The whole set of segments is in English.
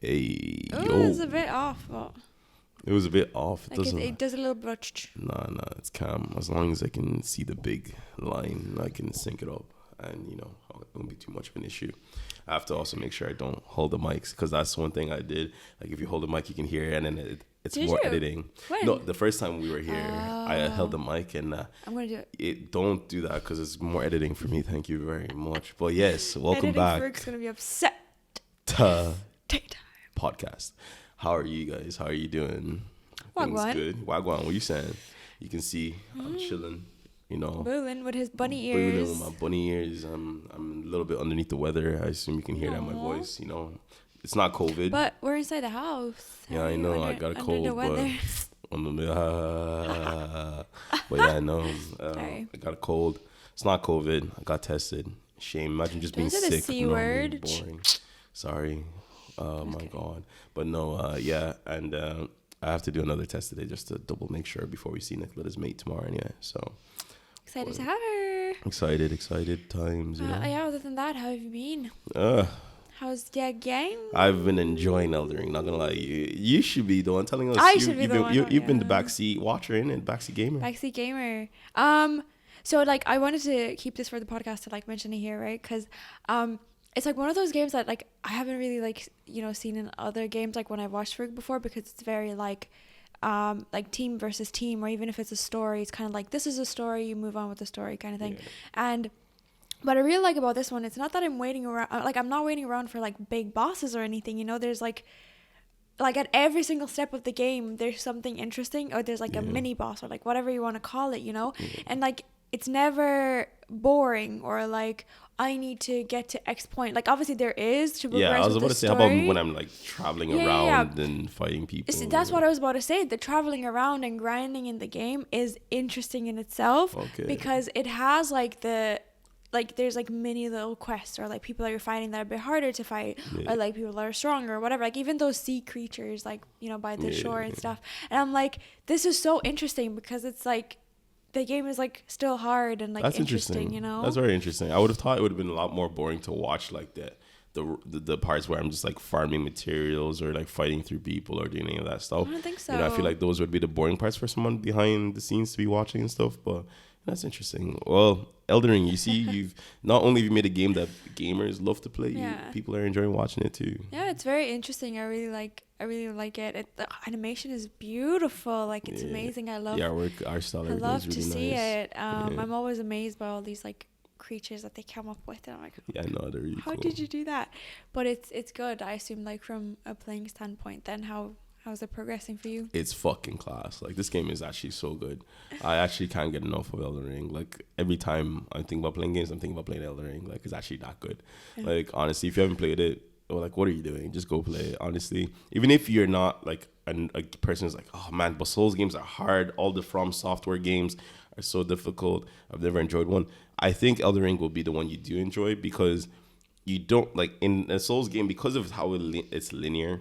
Hey, Oh, yo. it's a bit off. But It was a bit off. It like doesn't. it does a little bit. Nah, it's calm. As long as I can see the big line, I can sync it up. And, it won't be too much of an issue. I have to also make sure I don't hold the mics because that's one thing I did. Like, if you hold the mic, you can hear it, and then it's Did more you? editing. When? No, the first time we were here, I held the mic, and I'm going to do it. don't do that because it's more editing for me. Thank you very much. But yes, welcome Editing back Ferg's going to be upset. to TAE Time. Podcast. How are you guys? How are you doing? Wagwan. Good. Wagwan, what you saying? You can see I'm chilling, Booling with his bunny booling ears. with my bunny ears. I'm a little bit underneath the weather. I assume you can hear that in my Aw. voice. It's not COVID. But we're inside the house. Yeah, How are I you know. I under- got a under cold, the weather? but yeah, I know. Sorry. I got a cold. It's not COVID. I got tested. Shame. Imagine just being Don't say the sick. C normally word. Boring. Sorry. My Okay. God. But no. Yeah, and I have to do another test today just to double make sure before we see Nicola's mate tomorrow. Anyway, so Excited to have her. excited times. Yeah, other than that, how have you been? Uh, How's your game? I've been enjoying Elden Ring. Not gonna lie, you should be the one telling us. I should be you've the been, one, you've been the yeah. backseat watcher and backseat gamer. Backseat gamer. So like I wanted to keep this for the podcast to like mention it here, right? Because it's like one of those games that like I haven't really like seen in other games like when I've watched Ferg before, because it's very like team versus team, or even if it's a story, it's kind of like this is a story, you move on with the story kind of thing. Yeah. And what I really like about this one, it's not that I'm waiting around, like I'm not waiting around for like big bosses or anything, there's like at every single step of the game there's something interesting, or there's like a mini boss, or like whatever you want to call it, and like it's never boring, or like I need to get to X point. Like obviously there is to progress. Yeah, I was with about the to say, how about story. when I'm like traveling Yeah, around and fighting people? That's what I was about to say. The traveling around and grinding in the game is interesting in itself. Okay. Because it has like there's like mini little quests, or like people that you're fighting that are a bit harder to fight, Yeah. or like people that are stronger or whatever, like even those sea creatures like by the shore and stuff. And I'm like, this is so interesting, because it's like the game is like still hard and like That's interesting. That's very interesting. I would have thought it would have been a lot more boring to watch like the parts where I'm just like farming materials or like fighting through people or doing any of that stuff. I don't think so. I feel like those would be the boring parts for someone behind the scenes to be watching and stuff. But that's interesting. Well, Elden Ring, you see, you've not only have you made a game that gamers love to play, Yeah. people are enjoying watching it too. Yeah, it's very interesting. I really like it. The animation is beautiful. Like it's Yeah. amazing. I love Our style, I everything's love really to see nice. it. Yeah. I'm always amazed by all these like creatures that they come up with, and I'm like, Yeah, I know, they're really how cool. did you do that? But it's good. I assume like from a playing standpoint. Then how's it progressing for you? It's fucking class. Like, this game is actually so good. I actually can't get enough of Elden Ring. Like, every time I'm thinking about playing games, I'm thinking about playing Elden Ring. Like, it's actually that good. Yeah. Like, honestly, if you haven't played it, or like, what are you doing? Just go play it, honestly. Even if you're not like a person who's like, oh man, but Souls games are hard. All the From Software games are so difficult. I've never enjoyed one. I think Elden Ring will be the one you do enjoy, because you don't, like, in a Souls game, because of how it's linear,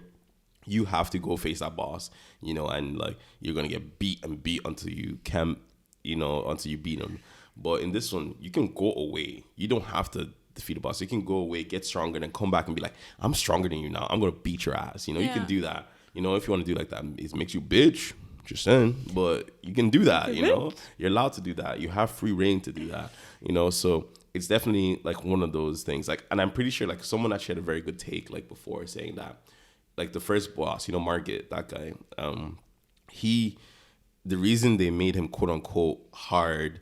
you have to go face that boss, and like you're gonna get beat until you can't, until you beat him. But in this one, you can go away. You don't have to defeat a boss. You can go away, get stronger, then come back and be like, I'm stronger than you now. I'm gonna beat your ass. You can do that. If you want to do like that, it makes you bitch. Just saying, but you can do that. You're allowed to do that. You have free reign to do that. So it's definitely like one of those things. Like, and I'm pretty sure like someone actually had a very good take like before, saying that like the first boss, Margit, that guy, the reason they made him quote unquote hard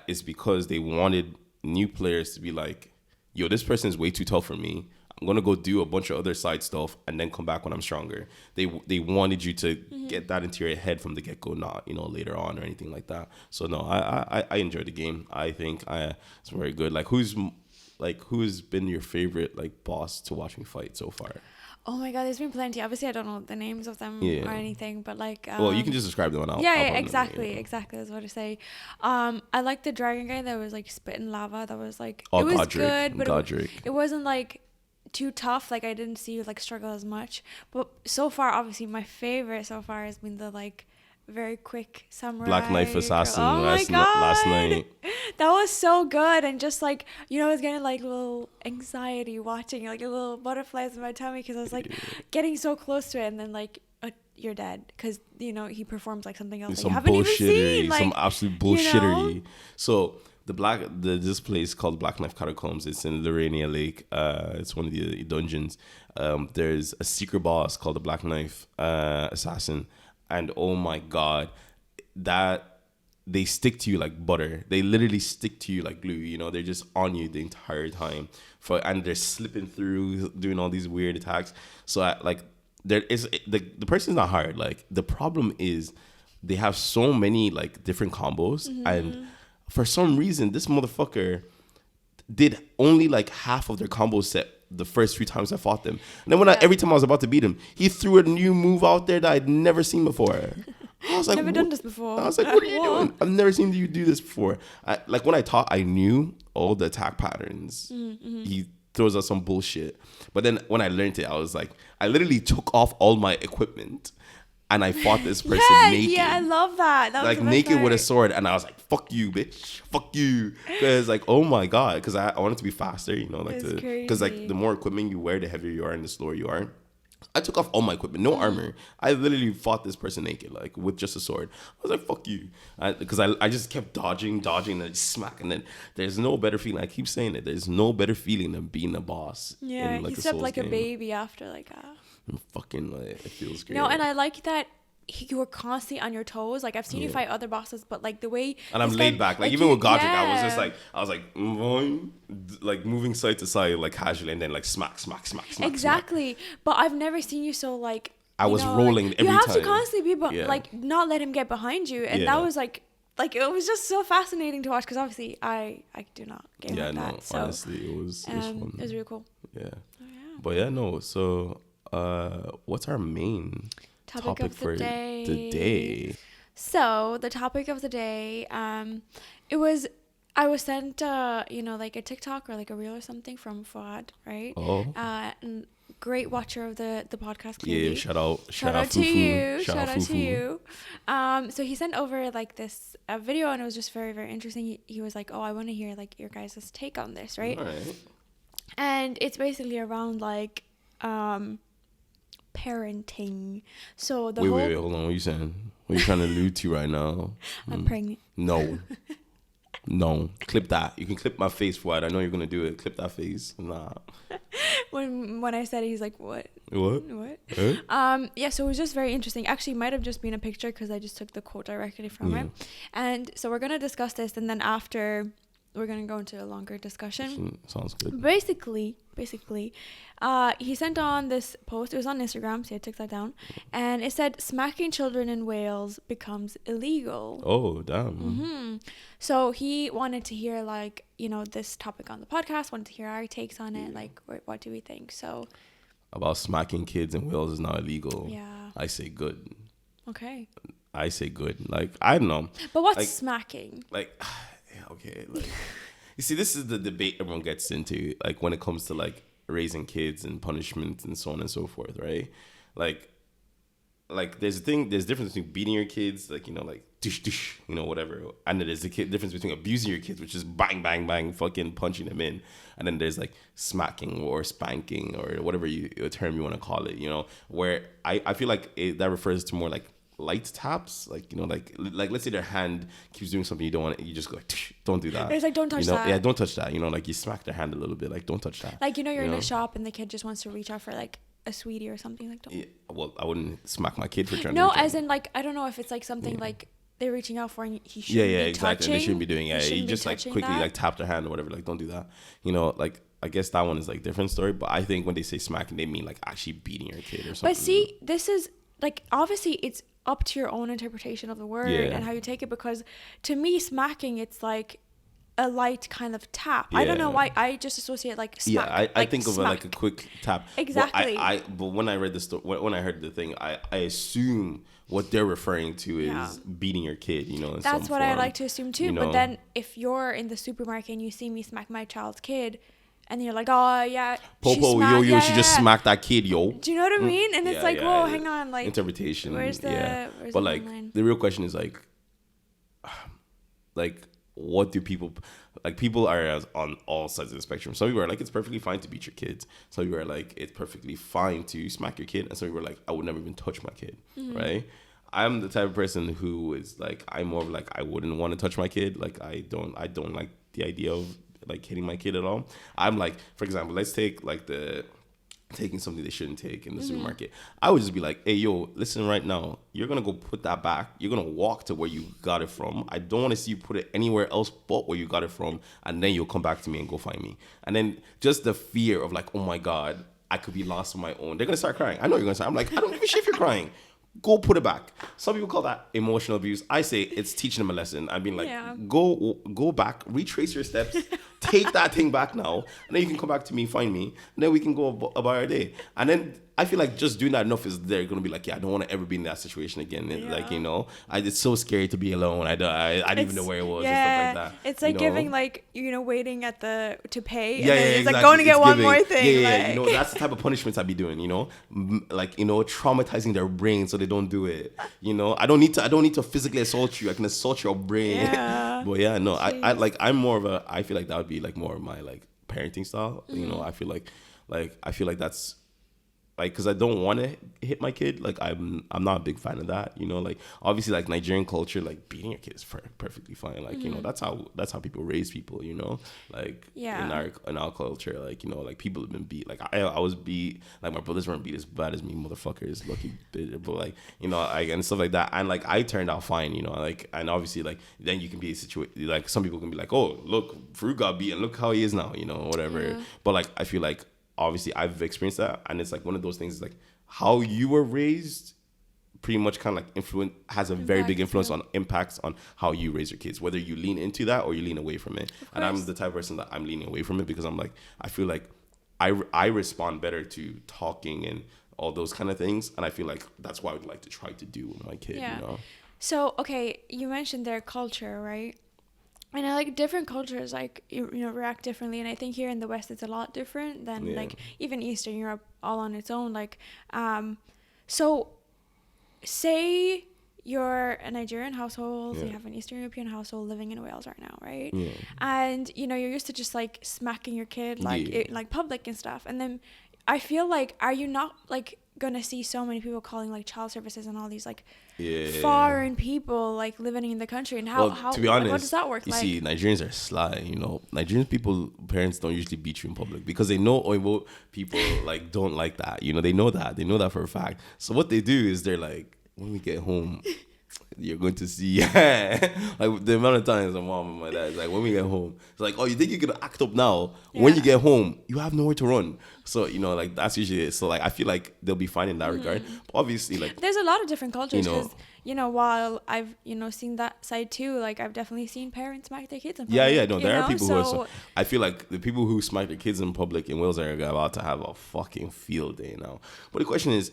is because they wanted new players to be like, yo, this person is way too tough for me. I'm gonna go do a bunch of other side stuff and then come back when I'm stronger. They wanted you to get that into your head from the get go, not later on or anything like that. So no, I enjoyed the game. I think it's very good. Like, who's been your favorite like boss to watch me fight so far? Oh my god, there's been plenty. Obviously, I don't know the names of them or anything, but like. Well, you can just describe them. And I'll exactly. That's what I say. I like the dragon guy that was like spitting lava. That was like Oh, it was Godric. good, but Godric. it wasn't like too tough. Like I didn't see you like struggle as much. But so far, obviously, my favorite so far has been the like very quick samurai. Black Knife Assassin Oh my last god, night. that was so good. And just like, you know, I was getting like little anxiety watching, like a little butterflies in my tummy because I was like getting so close to it, and then like you're dead because, you know, he performs like something else that you haven't even seen, like, some absolute bullshittery. You know? So this place called Black Knife Catacombs. It's in Lorania Lake. It's one of the dungeons. There's a secret boss called the Black Knife Assassin, and oh my god, that they stick to you like butter. They literally stick to you like glue. You know, they're just on you the entire time. And they're slipping through, doing all these weird attacks. So there is the person's not hard. Like, the problem is they have so many like different combos, and for some reason this motherfucker did only like half of their combo set the first 3 times I fought them. And then every time I was about to beat him, he threw a new move out there that I'd never seen before. I was like, never done this before. I was like, what are you doing? I've never seen you do this before. When I taught, I knew all the attack patterns. He throws out some bullshit. But then when I learned it, I was like, I literally took off all my equipment and I fought this person naked. Yeah, I love that. That was like naked with a sword, and I was like, "Fuck you, bitch! Fuck you!" Because like, oh my god, because I wanted to be faster, you know, like because like the more equipment you wear, the heavier you are, and the slower you are. I took off all my equipment, no armor. I literally fought this person naked, like with just a sword. I was like, "Fuck you," because I just kept dodging, and then smack, and then there's no better feeling. I keep saying it. There's no better feeling than being a boss. Yeah, in, like, he slept like a baby after like fucking like, it feels great. No, and I like that you were constantly on your toes. Like, I've seen you fight other bosses, but like the way, and I'm laid back. Like even with Godric, I was like moving side to side like casually, and then like smack. Exactly. But I've never seen you so like, I was rolling like, every time. You have to constantly be, like, not let him get behind you, and that was like it was just so fascinating to watch, because obviously I do not game like that. So honestly, it was fun. It was really cool. Yeah. But yeah, no. So, what's our main topic for the day? So the topic of the day, I was sent like a TikTok or like a reel or something from Fuad, right? Oh. And great watcher of the podcast. Clearly. Yeah, shout out to you. Shout out to you. So he sent over like this video, and it was just very, very interesting. He was like, "Oh, I want to hear like your guys' take on this, right?" All right. And it's basically around like parenting. So wait, hold on. What are you saying? What are you trying to allude to right now? I'm pregnant. No, clip that. You can clip my face for it. I know you're gonna do it. Clip that face. Nah. When I said it, he's like, what? Huh? Yeah, so it was just very interesting. Actually, it might have just been a picture because I just took the quote directly from it. And so we're gonna discuss this, and then after we're gonna go into a longer discussion. Sounds good. Basically, he sent on this post. It was on Instagram, so I took that down, and it said, "Smacking children in Wales becomes illegal." Oh, damn. So he wanted to hear like, this topic on the podcast. Wanted to hear our takes on it. Like, what do we think? So about smacking kids in Wales is not illegal. Yeah. I say good. Okay. I say good. Like, I don't know. But what's like, smacking? Like, okay. Like, you see, this is the debate everyone gets into, like, when it comes to, like, raising kids and punishment and so on and so forth, right? Like there's difference between beating your kids, like, like, dish, dish, whatever. And then there's the difference between abusing your kids, which is bang, bang, bang, fucking punching them in. And then there's, like, smacking or spanking or whatever term you want to call it, where I feel like that refers to more, like, light taps, like, like let's say their hand keeps doing something you don't want, you just go like, don't do that. It's like, don't touch that. Yeah, don't touch that. Like, you smack their hand a little bit, like, don't touch that. Like, you're in a shop and the kid just wants to reach out for like a sweetie or something, like, don't. Yeah, well, I wouldn't smack my kid for trying to. No, as in, like, I don't know if it's like something like they're reaching out for and he shouldn't be exactly. touching. And they shouldn't be doing it. You just like quickly like tap their hand or whatever. Like, don't do that. Like, I guess that one is like different story. But I think when they say smacking, they mean like actually beating your kid or something. But see, this is like, obviously it's up to your own interpretation of the word and how you take it, because to me, smacking, it's like a light kind of tap. I don't know why I just associate like smack. Yeah, I think of it like a quick tap. Exactly. But when I read the story, when I heard the thing, I assume what they're referring to is beating your kid, in That's some what form, I like to assume too. But then if you're in the supermarket and you see me smack my child's kid, and you're like, oh yeah, Popo, she just smacked that kid, yo. Do you know what I mean? And it's like, whoa, hang on, like interpretation. Where's the but like line? the real question is like what do people like? People are on all sides of the spectrum. Some people are like, it's perfectly fine to beat your kids. Some people are like, it's perfectly fine to smack your kid. And some people are like, I would never even touch my kid, right? I'm the type of person who is like, I'm more of like, I wouldn't want to touch my kid. Like I don't like the idea of like hitting my kid at all. I'm like, for example, let's take like taking something they shouldn't take in the supermarket. I would just be like, hey, yo, listen right now. You're going to go put that back. You're going to walk to where you got it from. I don't want to see you put it anywhere else but where you got it from. And then you'll come back to me and go find me. And then just the fear of like, oh my God, I could be lost on my own. They're going to start crying. I know you're going to start. I'm like, I don't give a shit if you're crying. Go put it back. Some people call that emotional abuse. I say it's teaching them a lesson. I mean, like, go back, retrace your steps, take that thing back now, and then you can come back to me, find me, and then we can go about our day. And then I feel like just doing that enough is they're gonna be like, yeah, I don't want to ever be in that situation again. Like, you know, it's so scary to be alone. I didn't even know where it was and stuff like that. It's like giving like, you know, waiting at to pay. Yeah, and then it's exactly. like going to get it's one giving, more thing. Yeah, like. you know, that's the type of punishments I'd be doing. You know, like, you know, traumatizing their brain so they don't do it. You know, I don't need to physically assault you. I can assault your brain. Yeah. But yeah, no, I'm more of a. I feel like that would be like more of my like parenting style. You know, I feel like that's. Like, because I don't want to hit my kid. Like, I'm not a big fan of that. You know, like, obviously, like, Nigerian culture, like, beating your kid is perfectly fine. Like, you know, that's how people raise people, you know? Like, in our culture, like, you know, like, people have been beat. Like, I was beat. Like, my brothers weren't beat as bad as me, motherfuckers. Lucky bitch. But, like, you know, and stuff like that. And, like, I turned out fine, you know? Like, and obviously, like, then you can be a situation. Like, some people can be like, oh, look, Farouk got beat and look how he is now, you know, whatever. Yeah. But, like, I feel like, obviously I've experienced that, and it's like one of those things, like how you were raised pretty much kind of like has a very big influence on impacts on how you raise your kids, whether you lean into that or you lean away from it. And I'm the type of person that I'm leaning away from it because I'm like, I feel like I respond better to talking and all those kind of things, and I feel like that's what I would like to try to do with my kid. You know. So okay, you mentioned their culture, right? And I like different cultures, like, you know, react differently. And I think here in the West, it's a lot different than like even Eastern Europe all on its own. Like, so say you're a Nigerian household, you have an Eastern European household living in Wales right now, right? Yeah. And, you know, you're used to just like smacking your kid, like, like public and stuff. And then I feel like, are you not like gonna see so many people calling like child services and all these like foreign people like living in the country, and how to be honest, like, what does that work you like? See, Nigerians are sly, you know. Nigerian parents don't usually beat you in public because they know Oibo people like don't like that, you know. They know that for a fact. So what they do is they're like, when we get home, you're going to see like the amount of times my mom and my dad is like, when we get home, it's like, oh, you think you're gonna act up now? When you get home, you have nowhere to run. So, you know, like that's usually it. So like I feel like they'll be fine in that regard. But obviously, like there's a lot of different cultures, because you know, while I've, you know, seen that side too, like I've definitely seen parents smack their kids in public. No, there are people who are so, I feel like the people who smack their kids in public in Wales are about to have a fucking field day now. But the question is,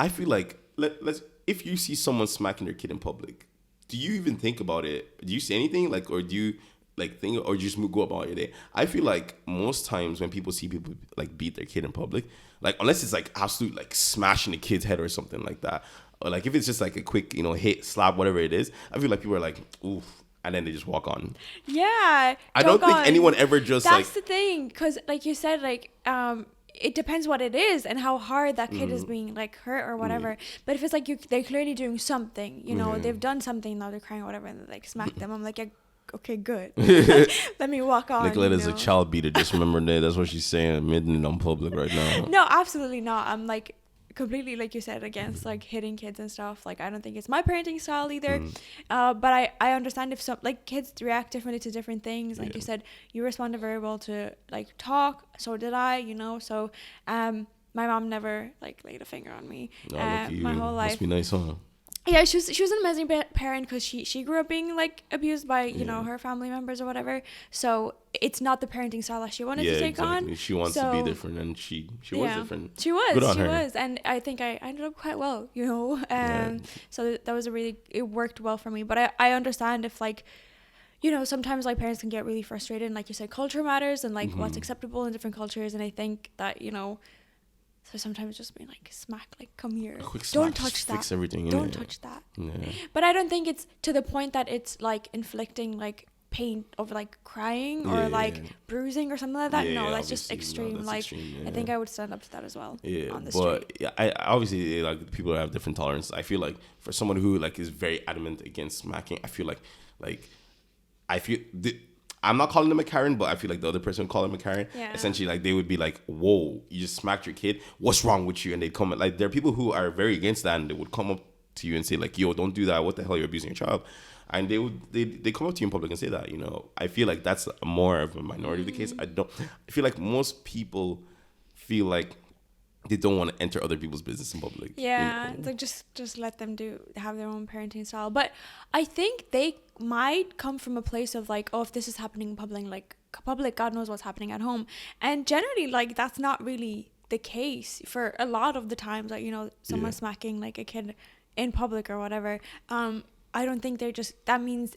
I feel like let's if you see someone smacking their kid in public, do you even think about it? Do you say anything, like, or do you like think, or just go about your day? I feel like most times when people see people like beat their kid in public, like unless it's like absolute like smashing the kid's head or something like that, or like if it's just like a quick, you know, hit, slap, whatever it is, I feel like people are like, oof, and then they just walk on. Yeah, I don't think anyone ever just that's like, the thing, because like you said, like it depends what it is and how hard that kid is being like hurt or whatever. But if it's like they're clearly doing something, you know, they've done something, now they're crying or whatever, and they like smack them, I'm like, yeah, okay, good. Let me walk on. Nicoletta's a child beater. Just remember that. That's what she's saying, admitting it on public right now. No, absolutely not. I'm like completely, like you said, against like hitting kids and stuff. Like I don't think it's my parenting style either. But I understand if some like kids react differently to different things. Like you said, you responded very well to like talk. So did I, you know. So my mom never like laid a finger on me my whole life. Must be nice, huh? Yeah, she was an amazing parent, because she grew up being like abused by you know, her family members or whatever. So it's not the parenting style that she wanted to take on. She wants to be different, and she was different. She was, and I think I ended up quite well, you know. So that was it worked well for me. But I understand if like, you know, sometimes like parents can get really frustrated, and like you said, culture matters, and like what's acceptable in different cultures. And I think that, you know, so sometimes just being like, smack, like, come here, A quick don't slap, touch just that, fix everything. don't touch that. Yeah. But I don't think it's to the point that it's like inflicting like pain over like crying or like bruising or something like that. No, that's just extreme. that's like extreme, I think I would stand up to that as well. Yeah, on the but street. yeah, I obviously, like, people have different tolerance. I feel like for someone who like is very adamant against smacking, I feel like I'm not calling them a Karen, but I feel like the other person would call them a Karen. Yeah. Essentially, like, they would be like, "Whoa, you just smacked your kid. What's wrong with you?" And they'd come, like, there are people who are very against that, and they would come up to you and say like, "Yo, don't do that. What the hell? You're abusing your child." And they come up to you in public and say that. You know, I feel like that's more of a minority of the case. I feel like most people feel like they don't want to enter other people's business in public. Yeah, you know? it's like just let them have their own parenting style. But I think they might come from a place of like, oh, if this is happening in public, God knows what's happening at home. And generally, like, that's not really the case for a lot of the times. Like, you know, someone smacking like a kid in public or whatever. I don't think that means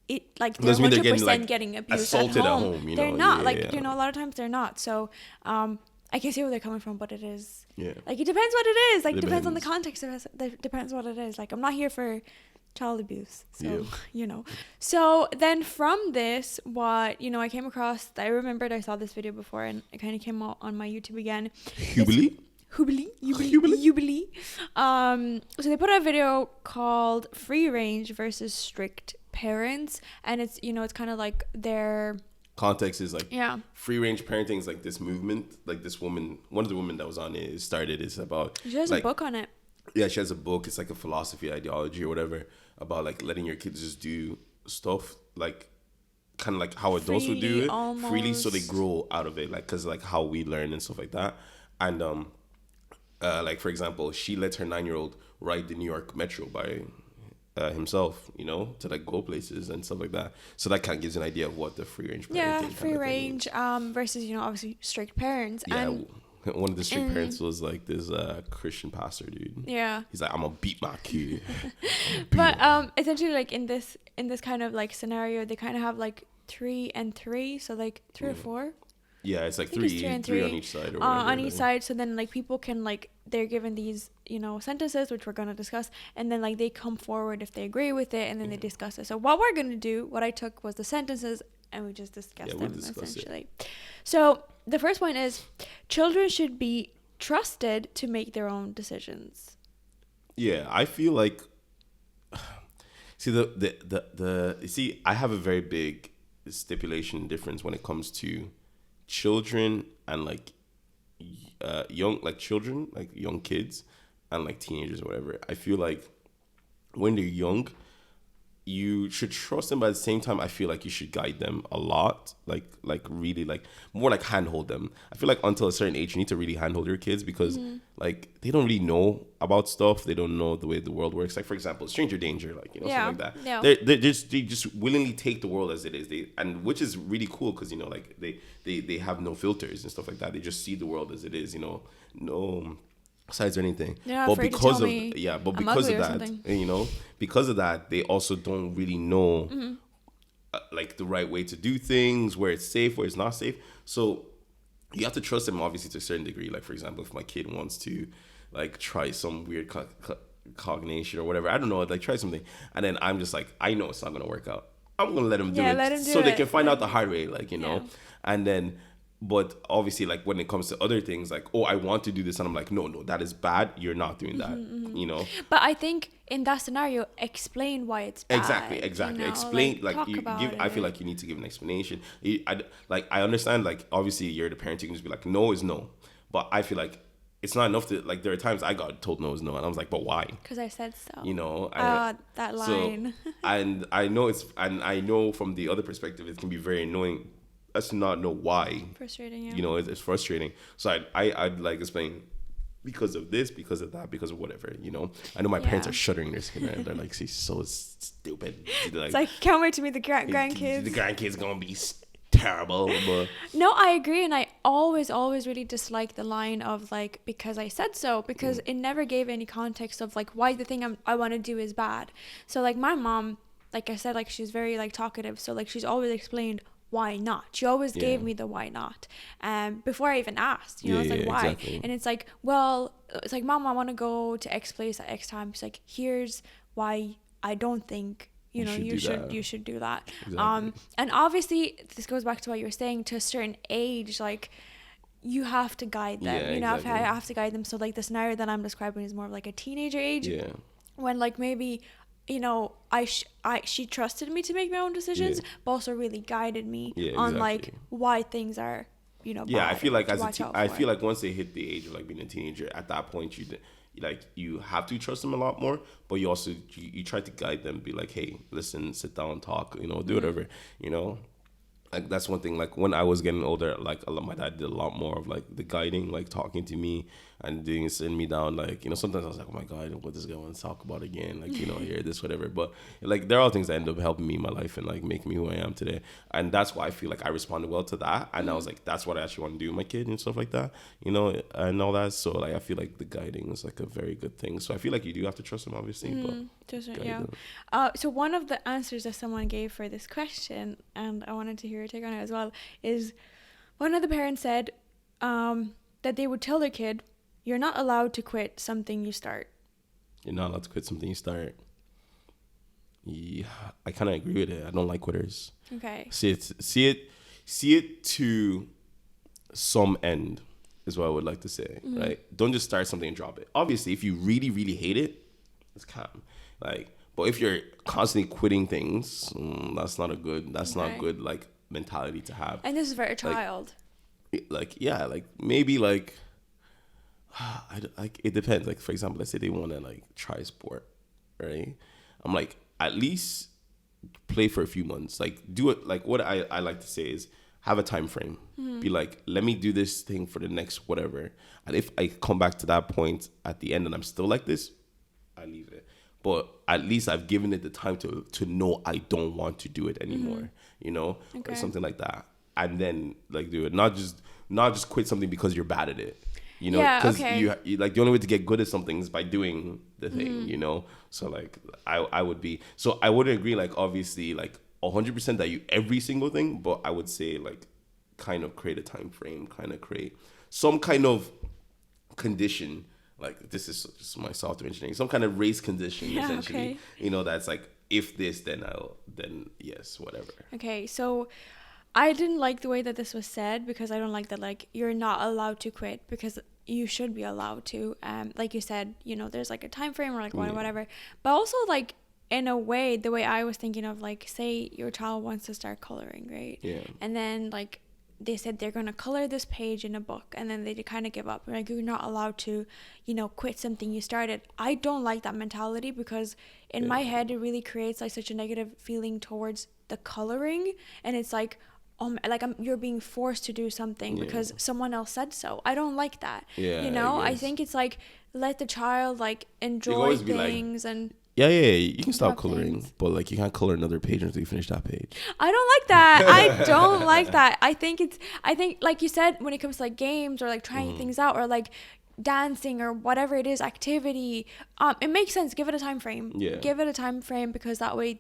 it, like, they're 100% getting abused assaulted at home. you know? They're not, you know, a lot of times they're not. So I can see where they're coming from, but it is like, it depends what it is. Like, it depends on the context. It depends what it is. Like, I'm not here for child abuse, so you know. So then from this, what, you know, I came across, I remembered I saw this video before, and it kind of came out on my YouTube again. Hubli. So they put out a video called Free Range versus Strict Parents, and it's, you know, it's kind of like their context is like, free range parenting is like this movement, like this woman, one of the women that was on it started, is about, she has like, a book on it. Yeah, she has a book. It's like a philosophy, ideology or whatever, about like letting your kids just do stuff, like kind of like how adults would do it freely, so they grow out of it, like, because like how we learn and stuff like that. And like, for example, she lets her 9-year-old ride the New York Metro by himself, you know, to like go places and stuff like that. So that kind of gives an idea of what the free range parenting. Yeah, free range versus, you know, obviously strict parents. Yeah, and one of the strict parents was like this Christian pastor dude. Yeah, he's like, I'm gonna beat my kid. But essentially, like, in this kind of like scenario, they kind of have like 3 and 3, so like 3 or 4. Yeah, it's like three on each side. Or whatever, on each side. So then, like, people can, like, they're given these, you know, sentences, which we're going to discuss. And then, like, they come forward if they agree with it, and then they discuss it. So what we're going to do, what I took was the sentences, and we just discussed them, essentially. So the first point is, children should be trusted to make their own decisions. Yeah, I feel like, see, I have a very big stipulation difference when it comes to children and like young kids and like teenagers or whatever. I feel like when they're young, you should trust them, but at the same time, I feel like you should guide them a lot, like really, like, more like handhold them. I feel like until a certain age, you need to really handhold your kids, because like, they don't really know about stuff. They don't know the way the world works. Like, for example, stranger danger, like, you know, something like that. Yeah. They just willingly take the world as it is. Which is really cool, because, you know, like, they have no filters and stuff like that. They just see the world as it is, you know, no sides or anything. But because of that, you know, because of that, they also don't really know like the right way to do things, where it's safe, where it's not safe. So you have to trust them, obviously, to a certain degree. Like, for example, if my kid wants to like try some weird cognition or whatever, I don't know, like try something, and then I'm just like, I know it's not gonna work out, I'm gonna let him do it, so they can find out the hard way, like, you know. And then, but obviously, like, when it comes to other things, like, oh, I want to do this, and I'm like, no, that is bad. You're not doing that, you know. But I think in that scenario, explain why it's bad. Exactly. You know? Explain, like you give. I feel like you need to give an explanation. I understand, like, obviously you're the parent, you can just be like, no is no. But I feel like it's not enough to, like, there are times I got told no is no, and I was like, but why? Because I said so. You know, that line. So, and I know from the other perspective, it can be very annoying. Us not know why. Frustrating, yeah. You know, it's frustrating. So I'd like explain, because of this, because of that, because of whatever, you know. I know my parents are shuddering their skin, right? They're like, she's so stupid. Like, it's like, can't wait to meet the grandkids. The grandkids gonna be terrible. But no, I agree, and I always really dislike the line of like, because I said so, because it never gave any context of like why the thing I want to do is bad. So like, my mom, like I said, like she's very like talkative, so like she's always explained why not. She always gave me the why not before I even asked, you know. It's like, why? Exactly. And it's like, well, it's like, Mom, I want to go to X place at X time. She's like, here's why I don't think you should do that. Exactly. And obviously this goes back to what you were saying, to a certain age, like you have to guide them. Exactly. I have to guide them. So like the scenario that I'm describing is more of like a teenager age, when like maybe she trusted me to make my own decisions, but also really guided me on like why things are bad, I feel like I feel for. like once they hit the age of like being a teenager, at that point you have to trust them a lot more, but you also you try to guide them, be like, hey, listen, sit down, talk, do whatever, like that's one thing. Like when I was getting older, like my dad did a lot more of like the guiding, like talking to me and sitting me down. Like sometimes I was like, oh my god, what this guy wants to talk about again? Like hear this, whatever. But like there are things that end up helping me in my life and like make me who I am today. And that's why I feel like I responded well to that. And I was like, that's what I actually want to do with my kid and stuff like that. And all that. So like I feel like the guiding is like a very good thing. So I feel like you do have to trust them, obviously. So one of the answers that someone gave for this question, and I wanted to hear your take on it as well, is one of the parents said that they would tell their kid, you're not allowed to quit something you start. You're not allowed to quit something you start. Yeah, I kind of agree with it. I don't like quitters. Okay. See it to some end is what I would like to say, right? Don't just start something and drop it. Obviously, if you really, really hate it, it's calm. Like, but if you're constantly quitting things, that's not good like mentality to have. And this is for a child. Like maybe like it depends. Like for example, let's say they want to like try sport, right? I'm like, at least play for a few months. Like do it. Like what I like to say is have a time frame. Be like, let me do this thing for the next whatever. And if I come back to that point at the end and I'm still like this, I leave it. But at least I've given it the time to know I don't want to do it anymore. Or something like that. And then like do it. Not just quit something because you're bad at it. Because you like the only way to get good at something is by doing the thing. So like I would be, so I wouldn't agree like obviously like 100% that you every single thing, but I would say like kind of create a time frame, kind of create some kind of condition. Like this is just my software engineering, some kind of race condition essentially. That's like, if this, then yes, whatever. Okay, so I didn't like the way that this was said, because I don't like that like you're not allowed to quit, because you should be allowed to. Like you said, there's like a time frame or like whatever. But also like in a way, the way I was thinking of, like, say your child wants to start coloring, right? Yeah. And then like they said they're going to color this page in a book, and then they kind of give up. Like, you're not allowed to, quit something you started. I don't like that mentality, because in my head, it really creates like such a negative feeling towards the coloring. And it's like, you're being forced to do something because someone else said so. I don't like that. I think it's like, let the child like enjoy things and you can stop coloring, but like you can't color another page until you finish that page. I don't like that. I don't like that. I think like you said, when it comes to like games or like trying things out or like dancing or whatever it is, activity, it makes sense. Give it a time frame. Give it a time frame, because that way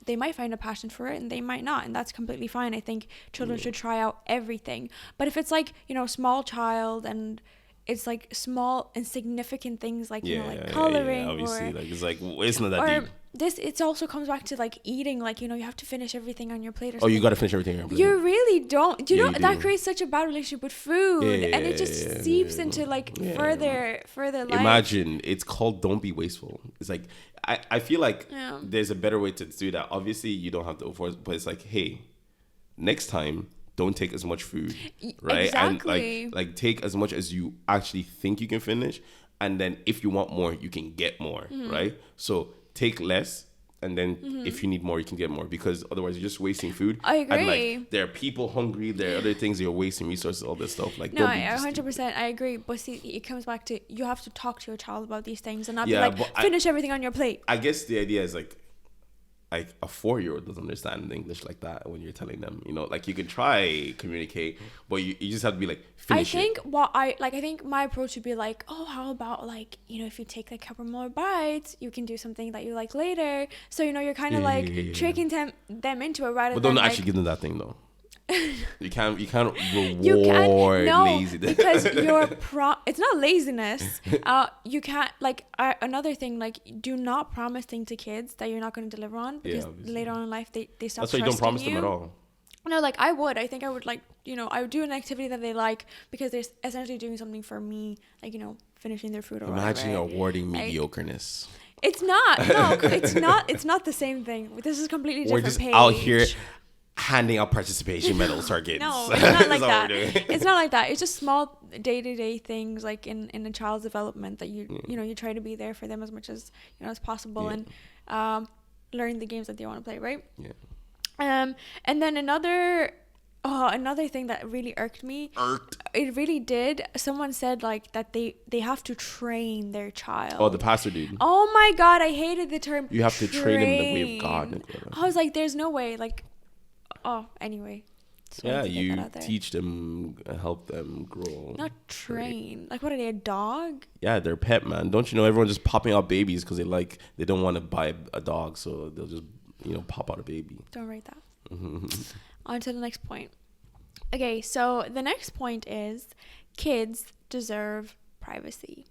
they might find a passion for it and they might not, and that's completely fine. I think children should try out everything. But if it's like, small child and it's like small insignificant things like like coloring, obviously, or like it's not that deep. It also comes back to like eating, like, you have to finish everything on your plate or something. something. You got to finish everything on your plate. You really don't. That creates such a bad relationship with food, and it just seeps into like further life. Imagine, it's called don't be wasteful. It's like I feel like there's a better way to do that. Obviously, you don't have to force, but it's like, hey, next time, don't take as much food, right? Exactly. And like take as much as you actually think you can finish, and then if you want more, you can get more, right? So take less, and then if you need more, you can get more, because otherwise you're just wasting food. I agree. And like there are people hungry, there are other things, you're wasting resources, all this stuff. Like, no, 100%, I agree. But see, it comes back to, you have to talk to your child about these things and not be like, finish everything on your plate. I guess the idea is like, like a 4-year-old doesn't understand English like that when you're telling them, you know, like you can try communicate, but you just have to be like, finish I think my approach would be like, oh, how about like, you know, if you take like a couple more bites, you can do something that you like later. So, you know, you're kind of tricking them into it rather but than don't actually like, give them that thing though. You can't reward laziness because it's not laziness. You can't like another thing, like, do not promise things to kids that you're not going to deliver on, because later on in life they stop that's why you don't promise them at all. No, like I think I would, like, you know, I would do an activity that they like because they're essentially doing something for me, like, you know, finishing their food or imagine whatever. awarding like, mediocreness. It's not it's not the same thing. This is completely different. We're just page. out here handing out participation medals to our kids. No, it's not like that. It's not like that. It's just small day-to-day things, like in a child's development, that you know, you try to be there for them as much as, you know, as possible, and learn the games that they want to play, right? And then another thing that really irked me. It really did. Someone said like that they have to train their child. Oh, the pastor dude. Oh my God, I hated the term. You have to train him the way of God, Nicola. I was like, there's no way. Like, oh, anyway. Yeah, you teach them, help them grow. Not train. Like, what are they, a dog? Yeah, they're pet, man. Don't you know everyone's just popping out babies because they don't want to buy a dog, so they'll just, you know, pop out a baby. Don't write that. On to the next point. Okay, so the next point is kids deserve privacy.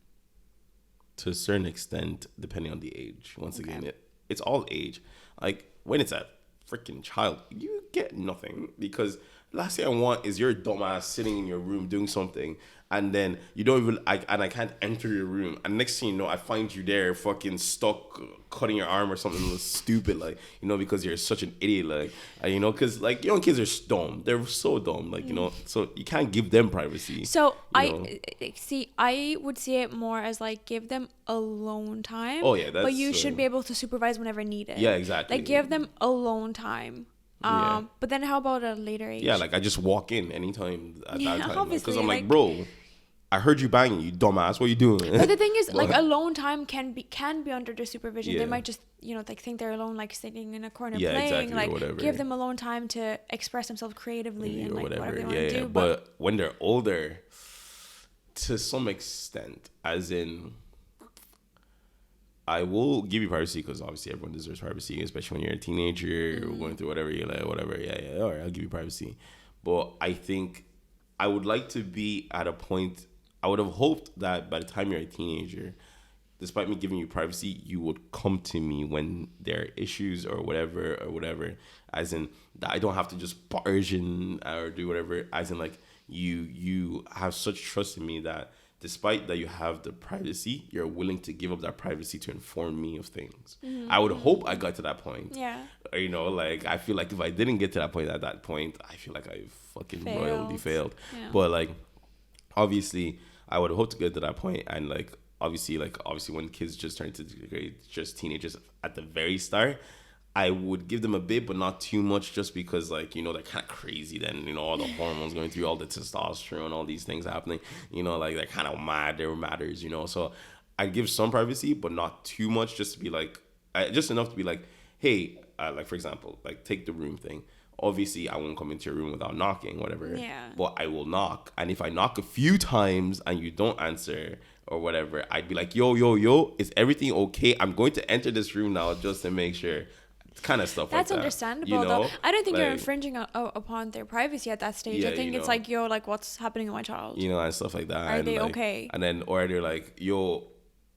To a certain extent, depending on the age. Once again, it's all age. Like, when it's a freaking child, you get nothing, because last thing I want is your dumbass sitting in your room doing something, and then you don't even I can't enter your room, and next thing you know, I find you there fucking stuck cutting your arm or something stupid, like, you know, because you're such an idiot, like, you know, because like young kids are dumb. They're so dumb, like, you know, so you can't give them privacy. So I would see it more as like, give them alone time. Oh yeah, but you should be able to supervise whenever needed. Yeah, exactly. Like, give them alone time. But then how about at a later age? Yeah, like I just walk in anytime at that time, because I'm like, like, bro, I heard you banging, you dumbass. What are you doing? But the thing is, like, alone time can be under their supervision. Yeah. They might just, you know, like, think they're alone, like sitting in a corner Yeah, playing. exactly, Like, or whatever. give them alone time to express themselves creatively and or like whatever they want to do. But when they're older, to some extent, as in, I will give you privacy, because obviously everyone deserves privacy, especially when you're a teenager or going through whatever, you're like, whatever, yeah, all right, I'll give you privacy. But I think I would like to be at a point, I would have hoped that by the time you're a teenager, despite me giving you privacy, you would come to me when there are issues or whatever, as in that I don't have to just barge in or do whatever, as in like you have such trust in me that despite that you have the privacy, you're willing to give up that privacy to inform me of things. I would hope I got to that point. Yeah. You know, like, I feel like if I didn't get to that point at that point, I feel like I fucking royally failed. Yeah. But like, obviously, I would hope to get to that point, and like obviously when kids just turn to grade, just teenagers at the very start, I would give them a bit, but not too much, just because, like, you know, they're kind of crazy then, you know, all the hormones going through, all the testosterone, all these things happening, you know, like, they're kind of mad, they're matters, you know, so I give some privacy, but not too much, just to be like, just enough to be like, hey, like, for example, like, take the room thing. Obviously, I won't come into your room without knocking, whatever. Yeah. But I will knock. And if I knock a few times and you don't answer or whatever, I'd be like, yo, is everything okay? I'm going to enter this room now just to make sure. Kind of stuff that's like that. understandable, you know? though. I don't think like, you're infringing upon their privacy at that stage. I think it's like, yo, like, what's happening to my child? You know, and stuff like that. Are they like, okay? And then, or they're like, yo,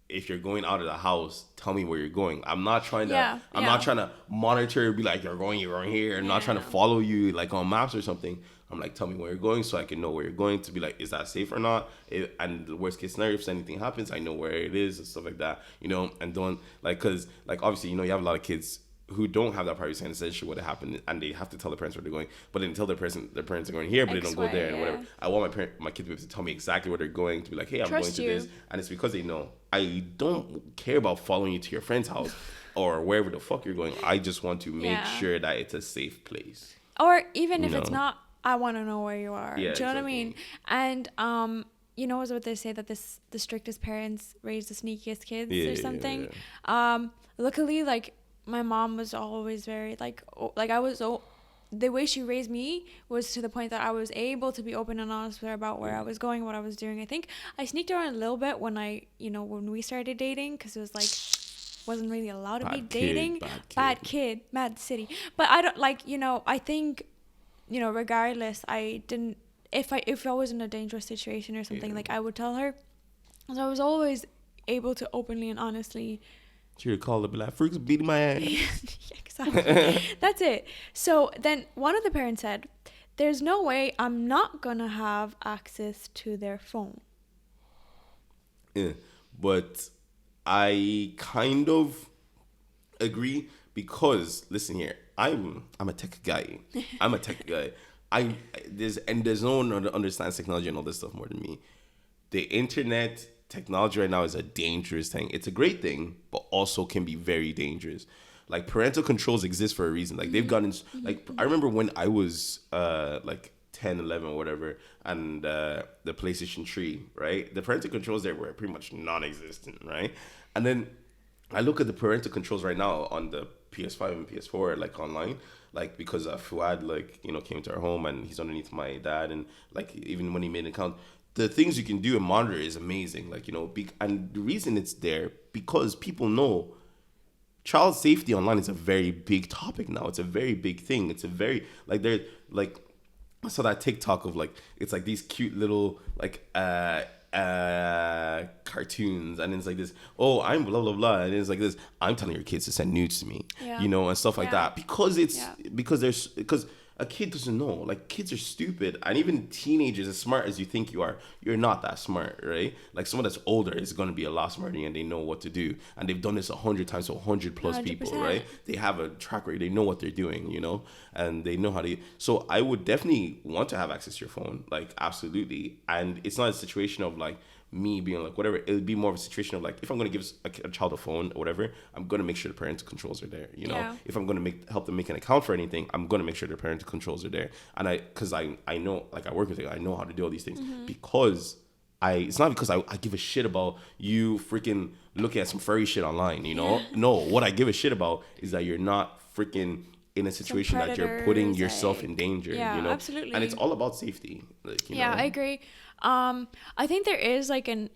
if you're going out of the house, tell me where you're going. I'm not trying to not trying to monitor, be like, you're going here. I'm not trying to follow you like on maps or something. I'm like, tell me where you're going so I can know where you're going, to be like, is that safe or not? And the worst case scenario, if anything happens, I know where it is and stuff like that, you know, and don't like, cause like, obviously, you know, you have a lot of kids who don't have that privacy, and essentially what happened, and they have to tell their parents where they're going, but they tell their parents are going here, but they don't go there and whatever. I want my kids to be able to tell me exactly where they're going, to be like, hey, I'm going to this, and it's because they know I don't care about following you to your friend's house or wherever the fuck you're going. I just want to make sure that it's a safe place. Or even if it's not, I want to know where you are. Yeah, do you know what I mean? And you know what they say, that the strictest parents raise the sneakiest kids or something. Luckily, like, my mom was always very like I was the way she raised me was to the point that I was able to be open and honest with her about where I was going, what I was doing. I think I sneaked around a little bit when when we started dating, because it was like wasn't really allowed to be dating. Bad kid, mad city. But I don't I think regardless, I didn't, if I was in a dangerous situation or something, like I would tell her. So I was always able to openly and honestly. She would call up like, "Freaks beating my ass." Yeah, exactly. That's it. So then one of the parents said, "There's no way I'm not gonna have access to their phone." Yeah, but I kind of agree, because listen here, I'm a tech guy. I'm a tech guy. There's no one that understands technology and all this stuff more than me. The internet, technology right now is a dangerous thing. It's a great thing, but also can be very dangerous. Like, parental controls exist for a reason. Like, they've gotten, like, I remember when I was like 10, 11 or whatever, and the PlayStation 3, right? The parental controls there were pretty much non-existent, right? And then I look at the parental controls right now on the PS5 and PS4, like online, like, because Fuad, like, came to our home and he's underneath my dad, and like, even when he made an account, the things you can do and monitor is amazing. Like, and the reason it's there, because people know child safety online is a very big topic now. It's a very big thing. It's a very, like, they're like, I saw that TikTok of like, it's like these cute little like cartoons, and it's like this, oh, I'm blah blah blah, and it's like this, I'm telling your kids to send nudes to me, and stuff like that, because because a kid doesn't know. Like, kids are stupid, and even teenagers, as smart as you think you are, you're not that smart, right? Like, someone that's older is going to be a lot smarter than you, and they know what to do, and they've done this 100 times to 100 plus 100%. People, right? They have a track record, they know what they're doing, and they know how to. So I would definitely want to have access to your phone, like, absolutely. And it's not a situation of like me being like whatever. It would be more of a situation of like, if I'm going to give a child a phone or whatever, I'm going to make sure the parental controls are there. If I'm going to help them make an account for anything, I'm going to make sure the parental controls are there. And because I know, like, I work with it, I know how to do all these things, because it's not because I give a shit about you freaking looking at some furry shit online, No, what I give a shit about is that you're not freaking in a situation that you're putting yourself in danger, absolutely. And it's all about safety, like, I agree. I think there is like an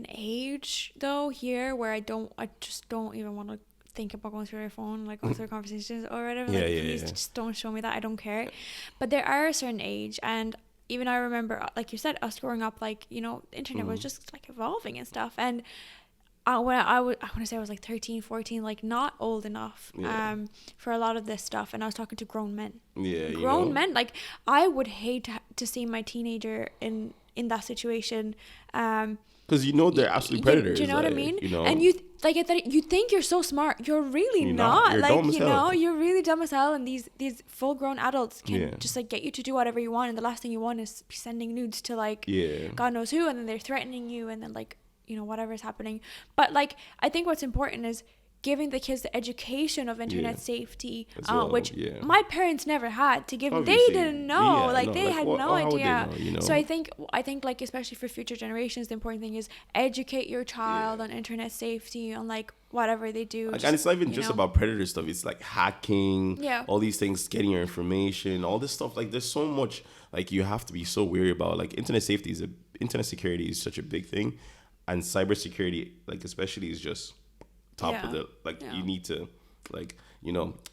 age though here where I just don't even want to think about going through your phone, like going through conversations or whatever. Please just don't show me that. I don't care. But there are a certain age, and even I remember, like you said, us growing up, like, the internet was just like evolving and stuff. And when I want to say I was like 13, 14, like not old enough for a lot of this stuff. And I was talking to grown men. Grown men. Like, I would hate to see my teenager in that situation. Because they're absolute predators. Do you know what I mean? And you think you're so smart. You're really not. You're like, dumb as hell. You're really dumb as hell. And these full-grown adults can just like get you to do whatever you want. And the last thing you want is be sending nudes to like God knows who. And then they're threatening you. And then like, whatever's happening. But like, I think what's important is giving the kids the education of internet safety, which my parents never had to give. Obviously, they didn't know. They had no idea. So I think like, especially for future generations, the important thing is educate your child on internet safety, on like whatever they do. And it's not even just about predator stuff. It's like hacking, all these things, getting your information, all this stuff. Like, there's so much like you have to be so wary about. Like, internet security is such a big thing, and cybersecurity, like, especially, is just top of the, like, you need to, like,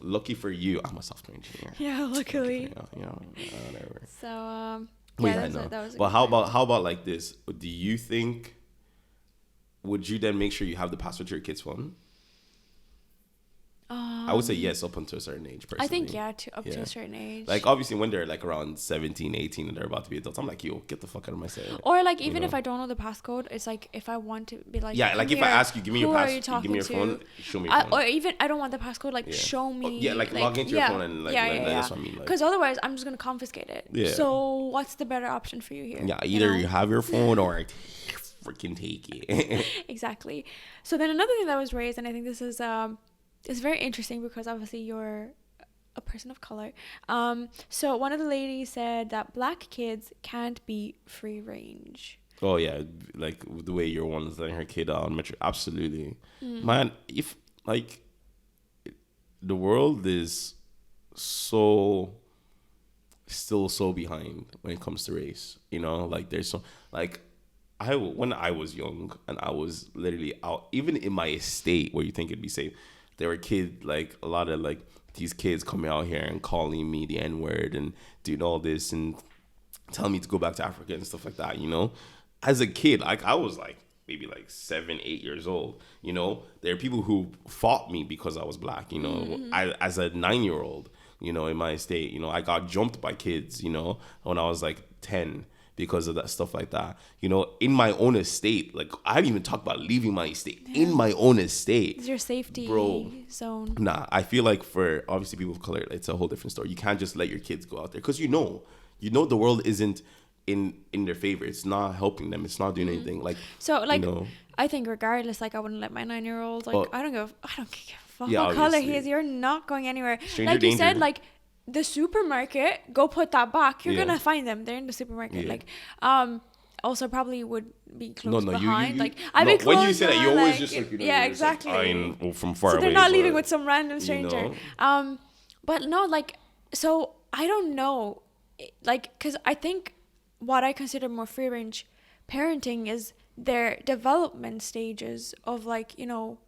lucky for you, I'm a software engineer. Yeah, luckily. Whatever. So, that was but how about like this? Do you think, would you then make sure you have the password to your kid's phone? I would say yes, up until a certain age, personally. I think, up to a certain age. Like, obviously, when they're, like, around 17, 18, and they're about to be adults, I'm like, yo, get the fuck out of my set. Or, like, even if I don't know the passcode, it's like, if I want to be like... Yeah, like, if I ask you, give me your passcode, give me your phone, show me your phone. Or even, I don't want the passcode, like, show me... like, log into your phone and, like, that's what I mean. Because otherwise, I'm just going to confiscate it. Yeah. So, what's the better option for you here? Yeah, either you have your phone or freaking take it. Exactly. So, then another thing that was raised, and I think this is... it's very interesting because obviously you're a person of color. So one of the ladies said that black kids can't be free range. Oh yeah, like the way your one is letting her kid on metro. Absolutely, man. If like, the world is so still so behind when it comes to race. You know, like there's so like when I was young and I was literally out, even in my estate where you think it'd be safe, there were kids, like a lot of like these kids coming out here and calling me the N word and doing all this and telling me to go back to Africa and stuff like that. You know, as a kid, like I was like maybe like 7-8 years old. You know, there are people who fought me because I was black. You know, as a 9-year-old. You know, in my estate, you know, I got jumped by kids, you know, when I was like 10 because of that stuff like that. You know, in my own estate, like I haven't even talked about leaving my estate. Yeah. In my own estate. It's your safety zone. Nah, I feel like for obviously people of color, it's a whole different story. You can't just let your kids go out there because you know the world isn't in their favor. It's not helping them. It's not doing anything. Like so, like you know, I think regardless, like I wouldn't let my 9-year-old. Like I don't give a fuck yeah, what color he is. You're not going anywhere. Stranger like danger. You said, like the supermarket. Go put that back. You're gonna find them. They're in the supermarket. Like also probably would be close behind. Like I'd be close. When you say that, you always like, just like yeah, exactly. Like, from far so away. They're not leaving with some random stranger. You know? But no, like so I don't know, like because I think what I consider more free range parenting is their development stages of like, you know,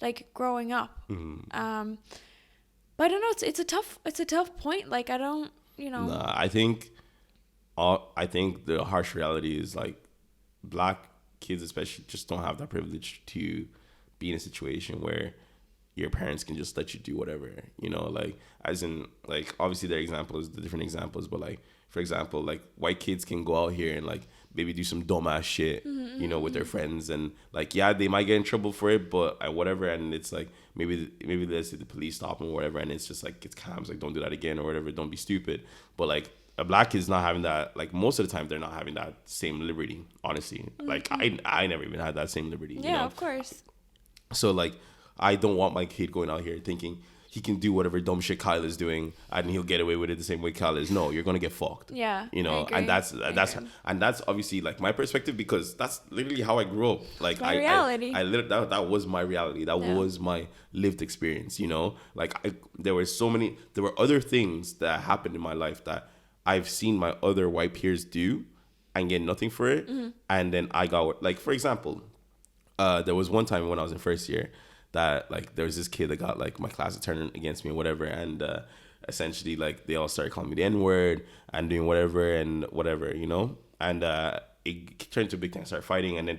like growing up. But I don't know, it's a tough point. Like I don't, you know. Nah, I think the harsh reality is like black kids especially just don't have that privilege to be in a situation where your parents can just let you do whatever, you know, like as in like obviously there are examples, the different examples, but like for example, like white kids can go out here and like maybe do some dumbass shit, you know, with their friends and like yeah, they might get in trouble for it, but whatever, and it's like maybe let's say the police stop them or whatever, and it's just like it's calms, like don't do that again or whatever, don't be stupid. But like a black kid's not having that, like most of the time they're not having that same liberty, honestly. Like I never even had that same liberty. Yeah, you know? Of course. So like I don't want my kid going out here thinking he can do whatever dumb shit Kyle is doing and he'll get away with it the same way Kyle is. No, you're gonna get fucked. Yeah, you know, and that's obviously like my perspective because that's literally how I grew up. Like my reality. That was my reality. That was my lived experience. You know, like there were other things that happened in my life that I've seen my other white peers do and get nothing for it, and then I got like for example, there was one time when I was in first year that like there was this kid that got like my class to turn against me or whatever, and essentially like they all started calling me the N-word and doing whatever and whatever, you know, and it turned to a big thing. Started fighting, and then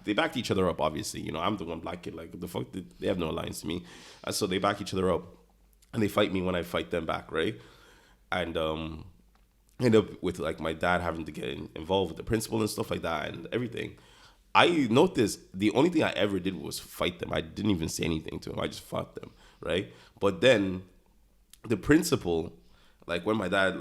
they backed each other up. Obviously, you know, I'm the one black kid. Like the fuck, they have no alliance to me, so they back each other up, and they fight me when I fight them back, right? And end up with like my dad having to get involved with the principal and stuff like that and everything. I noticed the only thing I ever did was fight them. I didn't even say anything to them. I just fought them, right? But then the principal, like when my dad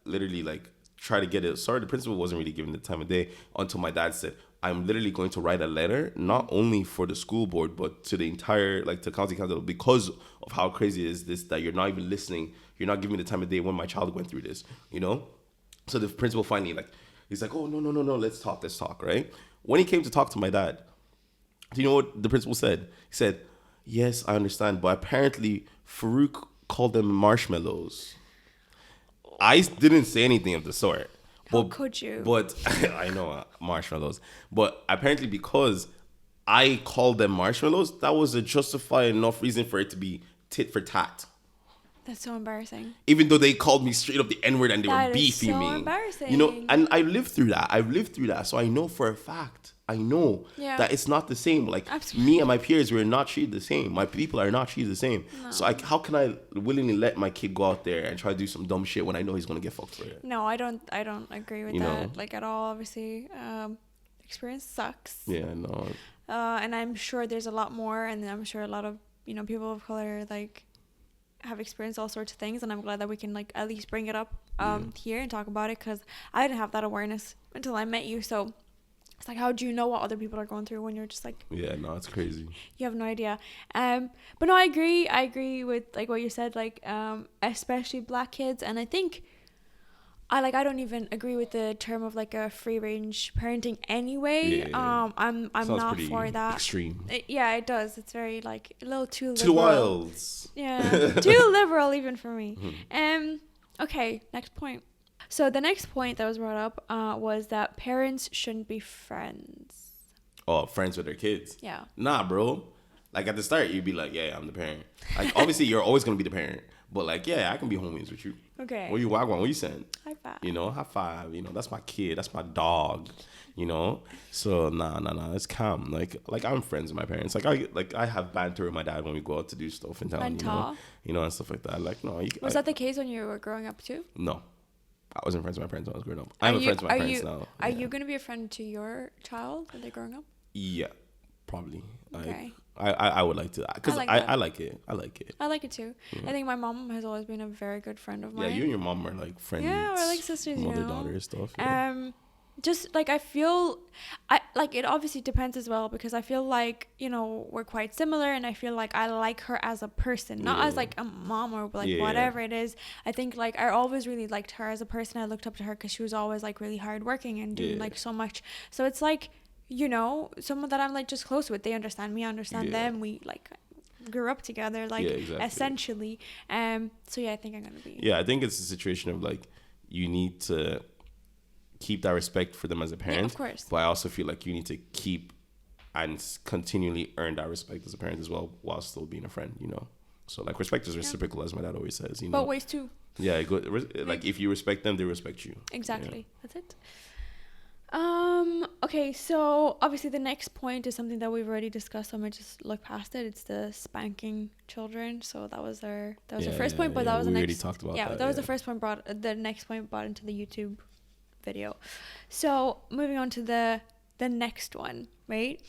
literally like tried to get it. Sorry, the principal wasn't really giving the time of day until my dad said, I'm literally going to write a letter, not only for the school board, but to the entire, like to county council, because of how crazy is this, that you're not even listening. You're not giving me the time of day when my child went through this, you know? So the principal finally, like, he's like, oh, no, let's talk, right? When he came to talk to my dad, do you know what the principal said? He said, yes, I understand, but apparently Farouk called them marshmallows. I didn't say anything of the sort. How could you? But I know marshmallows. But apparently because I called them marshmallows, that was a justified enough reason for it to be tit for tat. That's so embarrassing. Even though they called me straight up the N-word and they were beefing me. That is so embarrassing. You know, and I lived through that. So I know for a fact. That it's not the same. Like absolutely. Me and my peers were not treated the same. My people are not treated the same. No. So how can I willingly let my kid go out there and try to do some dumb shit when I know he's gonna get fucked for it? No, I don't agree with that. Like at all. Obviously, experience sucks. Yeah, no. And I'm sure there's a lot more, and I'm sure a lot of people of color like have experienced all sorts of things, and I'm glad that we can like at least bring it up here and talk about it, because I didn't have that awareness until I met you. So it's like, how do you know what other people are going through when you're just like, yeah, no, it's crazy. You have no idea. But no, I agree with like what you said, like especially black kids. And I think I don't even agree with the term of like a free range parenting anyway. Yeah. I'm Sounds not pretty for that. extreme. Yeah, it does. It's very like a little too To the liberal. wilds. Yeah, too liberal even for me. Mhm. Okay, next point. So the next point that was brought up was that parents shouldn't be friends. Oh, friends with their kids. Yeah. Nah, bro. Like at the start, you'd be like, yeah, I'm the parent. Like obviously, you're always gonna be the parent. But like, yeah, I can be homies with you. Okay. What you wagwan? What you saying? High five. You know, high five. You know, that's my kid. That's my dog. You know. So nah. It's calm. Like I'm friends with my parents. I have banter with my dad when we go out to do stuff in town. You know, and stuff like that. Like no. Was that the case when you were growing up too? No. I wasn't friends with my parents when I was growing up. I'm friends with my parents now. Are you going to be a friend to your child when they're growing up? Yeah, probably. Okay. I would like to, because I like it. I like it. I like it too. Yeah. I think my mom has always been a very good friend of mine. Yeah, you and your mom are like friends. Yeah, we're like sisters, mother, you know. daughter stuff. Yeah. Just like I feel, it obviously depends as well, because I feel like, you know, we're quite similar, and I feel like I like her as a person, not as like a mom or like whatever it is. I think like I always really liked her as a person. I looked up to her because she was always like really hardworking and doing like so much. So it's like, you know, someone that I'm like just close with. They understand me, I understand them. We like grew up together, like essentially. So yeah, I think I'm gonna be. Yeah, I think it's a situation of like you need to keep that respect for them as a parent. Yeah, of course. But I also feel like you need to keep and continually earn that respect as a parent as well, while still being a friend. You know, so like respect is reciprocal, as my dad always says. You know, but ways too. Yeah, like if you respect them, they respect you. Exactly. Yeah. That's it. Okay, so obviously the next point is something that we've already discussed, so I'm gonna just look past it. It's the spanking children. So that was our first point, but that was the next. We already talked about that. That was the first point the next point brought into the YouTube video. So moving on to the next one, right?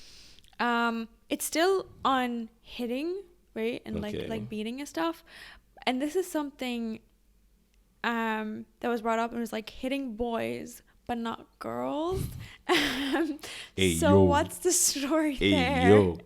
It's still on hitting, right? And like beating and stuff. And this is something that was brought up, and it was like hitting boys but not girls. What's the story there? Yo,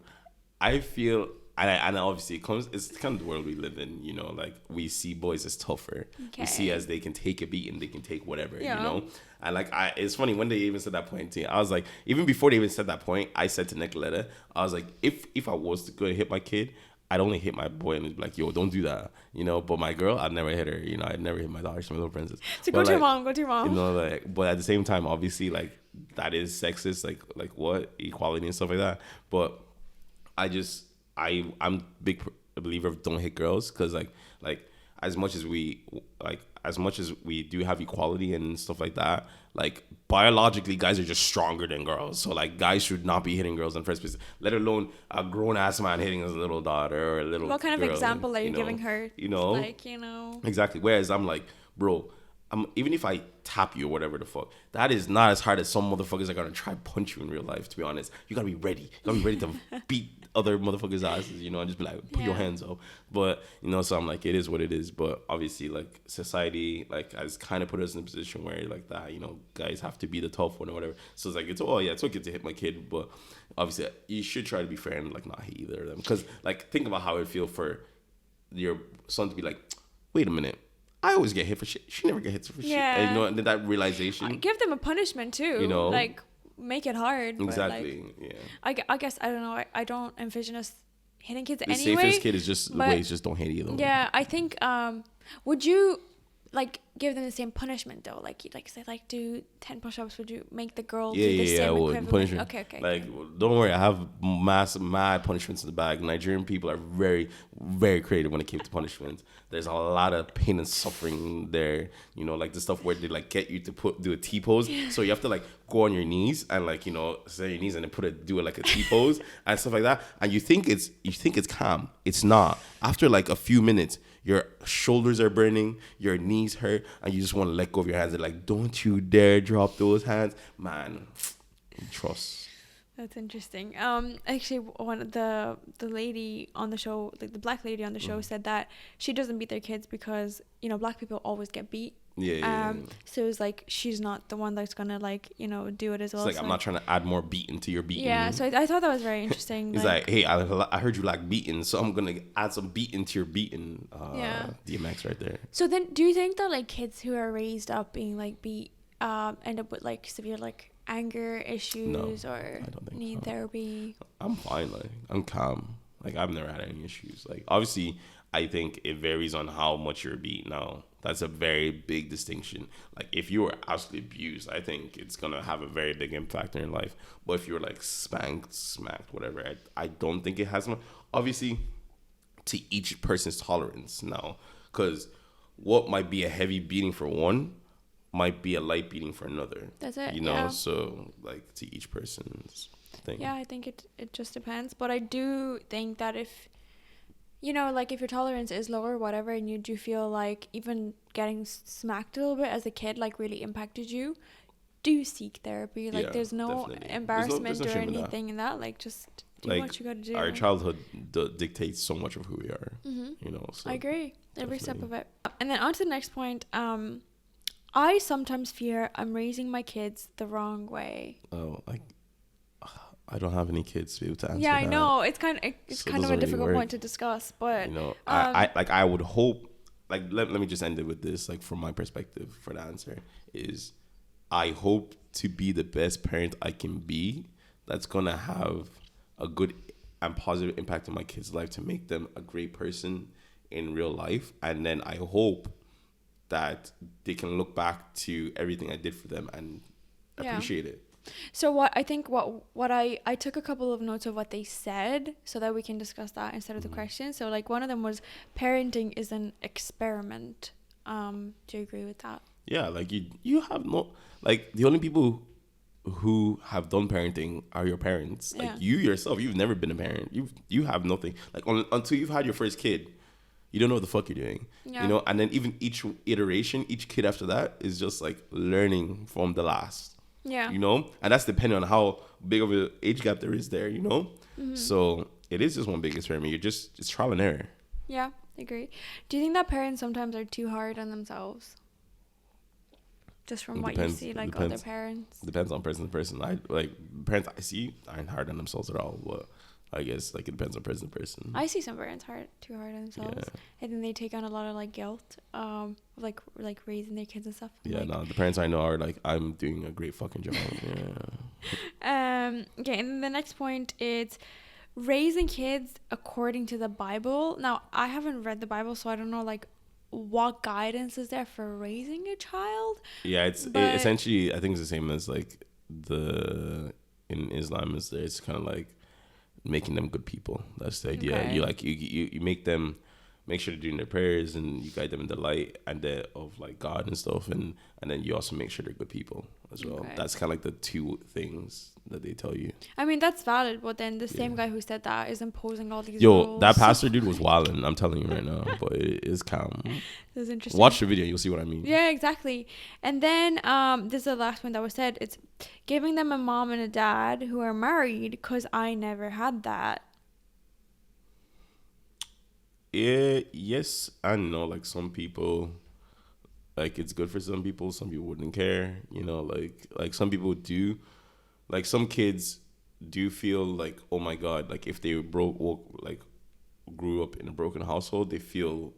I feel, and obviously it's kind of the world we live in, you know, like we see boys as tougher. We see as they can take a beat and they can take whatever, you know. And like it's funny when they even said that point to me, I was like, even before they even said that point, I said to Nicoletta, I was like, if I was to go hit my kid, I'd only hit my boy and be like, yo, don't do that, you know. But my girl, I'd never hit her, you know. I'd never hit my daughter. She's my little princess. So go to your mom. You know, like, but at the same time, obviously, like that is sexist, like what equality and stuff like that. But I'm big believer of don't hit girls, because like as much as we do have equality and stuff like that, like biologically guys are just stronger than girls. So like guys should not be hitting girls in the first place, let alone a grown ass man hitting his little daughter or a little. What kind girl, of example are you giving her? You know, like, you know, exactly. Whereas I'm like, bro, even if I tap you or whatever the fuck, that is not as hard as some motherfuckers are gonna try punch you in real life. To be honest, you gotta be ready. You gotta be ready to beat other motherfuckers' asses, you know, and just be like, put your hands up. But you know, so I'm like, it is what it is. But obviously, like society, like has kind of put us in a position where like that, you know, guys have to be the tough one or whatever. So it's like, it's okay to hit my kid, but obviously you should try to be fair and like not hit either of them. Because like think about how it feel for your son to be like, wait a minute, I always get hit for shit. She never get hit for shit. And, you know, and then that realization. Give them a punishment too. You know, like make it hard. Exactly. Like, yeah. I guess I don't know. I don't envision us hitting kids the anyway. The safest kid is just the way is just don't hit either. Yeah, I think. Would you like give them the same punishment though? Like say like do 10 push-ups. Would you make the girl do the same equivalent? Punishment. Okay. Like don't worry, I have mad punishments in the bag. Nigerian people are very, very creative when it came to punishments. There's a lot of pain and suffering there. You know, like the stuff where they like get you to do a T pose. So you have to like go on your knees and like, you know, sit on your knees and then do it like a T pose and stuff like that. And you think it's calm. It's not. After like a few minutes, your shoulders are burning, your knees hurt, and you just want to let go of your hands. They're like, don't you dare drop those hands. Man, trust. That's interesting. Actually, one of the lady on the show, like the black lady on the show, said that she doesn't beat their kids because, you know, black people always get beat Yeah. So it's like she's not the one that's gonna like, you know, do it as well. It's like, so I'm not trying to add more beat into your beating. Yeah, so I thought that was very interesting. He's like, hey, I heard you like beating, so I'm gonna add some beat into your beating. Yeah. DMX right there. So then, do you think that like kids who are raised up being like beat end up with like severe like anger issues or I don't think need so. therapy? I'm fine. Like, I'm calm. Like, I've never had any issues. Like, obviously, I think it varies on how much you're beat. Now, that's a very big distinction. Like, if you were absolutely abused, I think it's gonna have a very big impact in your life. But if you're like spanked, smacked, whatever, I don't think it has much. Obviously, to each person's tolerance now, because what might be a heavy beating for one might be a light beating for another. That's it. You know, yeah. so like to each person's thing. Yeah, I think it just depends. But I do think that if, you know, like if your tolerance is low or whatever, and you do feel like even getting smacked a little bit as a kid like really impacted you, do seek therapy. Like, Yeah, there's no definitely. embarrassment There's no or shame in that. anything in that. Like, just do Like, what you gotta do. our childhood dictates so much of who we are. Mm-hmm. You know, so I agree. Every step definitely. of it. And then on to the next point. I sometimes fear I'm raising my kids the wrong way. Oh, like, I don't have any kids to be able to answer Yeah, that. I know. It's kind of So of it a doesn't really difficult work. point to discuss, but You know, I would hope, like, let me just end it with this, like, from my perspective for the answer is, I hope to be the best parent I can be that's going to have a good and positive impact on my kids' life to make them a great person in real life. And then I hope that they can look back to everything I did for them and Yeah. appreciate it. So I took a couple of notes of what they said so that we can discuss that instead of the question. So like one of them was parenting is an experiment. Do you agree with that? Yeah, like you have no, like, the only people who have done parenting are your parents. Like, Yeah. you yourself, you've never been a parent. You have nothing. Like, until you've had your first kid, you don't know what the fuck you're doing. Yeah. You know, and then even each iteration, each kid after that is just like learning from the last. Yeah. You know, and that's depending on how big of an age gap there is there. You know, so it is just one big experiment. It's trial and error. Yeah, I agree. Do you think that parents sometimes are too hard on themselves? Just from It what depends. you see, It like depends. other parents. Depends on person to person. I like parents I see aren't hard on themselves at all. But I guess like it depends on person to person. I see some parents too hard on themselves. Yeah. I think they take on a lot of like guilt, like raising their kids and stuff. Yeah, Like, no, the parents I know are like, I'm doing a great fucking job. Yeah. Okay, and then the next point is raising kids according to the Bible. Now, I haven't read the Bible, so I don't know like what guidance is there for raising a child. Yeah, But- essentially, I think it's the same as like in Islam is there. It's kind of like making them good people. That's the idea. Okay. You like you make them, make sure they're doing their prayers and you guide them in the light and the of like God and stuff, and then you also make sure they're good people as well. Okay. That's kind of like the two things that they tell you. I mean, that's valid, but then the same Yeah. guy who said that is imposing all these Yo, rules. that pastor dude was wilding. I'm telling you right now, but it is calm. That's interesting. Watch the video, you'll see what I mean. Yeah, exactly. And then this is the last one that was said. It's giving them a mom and a dad who are married because I never had that. Yeah, yes and no. Like some people, like it's good for some people wouldn't care. You know, like some people do. Like some kids do feel like, oh my god, like if they grew up in a broken household, they feel